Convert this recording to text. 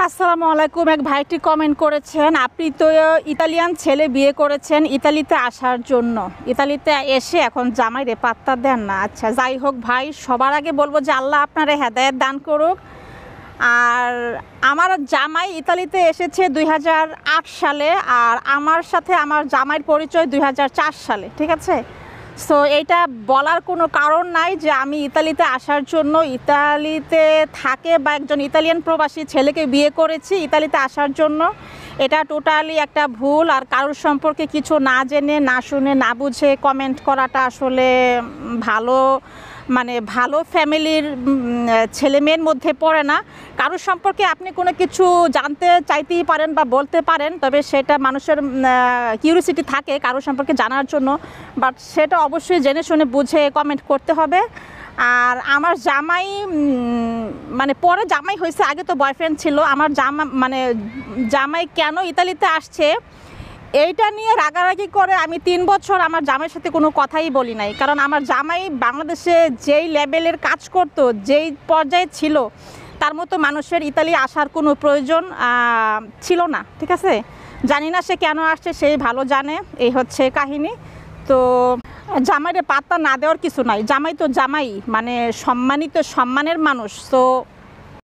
আসসালামু আলাইকুম। এক ভাইটি কমেন্ট করেছেন, আপনি তো ইতালিয়ান ছেলে বিয়ে করেছেন ইতালিতে আসার জন্য, ইতালিতে এসে এখন জামাইরে পাত্তা দেন না। আচ্ছা, যাই হোক ভাই, সবার আগে বলবো যে আল্লাহ আপনারে হেদায়েত দান করুক। আর আমার জামাই ইতালিতে এসেছে 2008 সালে, আর আমার সাথে আমার জামাইয়ের পরিচয় 2004 সালে, ঠিক আছে? সো এইটা বলার কোনো কারণ নাই যে আমি ইতালিতে আসার জন্য ইতালিতে থাকে বা একজন ইতালিয়ান প্রবাসী ছেলেকে বিয়ে করেছি ইতালিতে আসার জন্য। এটা টোটালি একটা ভুল। আর কারোর সম্পর্কে কিছু না জেনে না শুনে না বুঝে কমেন্ট করাটা আসলে ভালো ফ্যামিলির ছেলে মেয়ের মধ্যে পড়ে না। কারোর সম্পর্কে আপনি কোনো কিছু জানতে চাইতেই পারেন বা বলতে পারেন, তবে সেটা মানুষের কিউরিওসিটি থাকে কারোর সম্পর্কে জানার জন্য, বাট সেটা অবশ্যই জেনে শুনে বুঝে কমেন্ট করতে হবে। আর আমার জামাই পরে জামাই হয়েছে, আগে তো বয়ফ্রেন্ড ছিল। আমার জামাই কেন ইতালিতে আসছে এইটা নিয়ে রাগারাগি করে আমি 3 বছর আমার জামাইয়ের সাথে কোনো কথাই বলি নাই। কারণ আমার জামাই বাংলাদেশে যেই লেভেলের কাজ করত, যেই পর্যায়ে ছিল, তার মতো মানুষের ইতালি আসার কোনো প্রয়োজন ছিল না, ঠিক আছে? জানি না সে কেন আসছে, সেই ভালো জানে। এই হচ্ছে কাহিনী। তো জামাইরে পাত্তা না দেওয়ার কিছু নাই। জামাই তো জামাই, সম্মানিত সম্মানের মানুষ। তো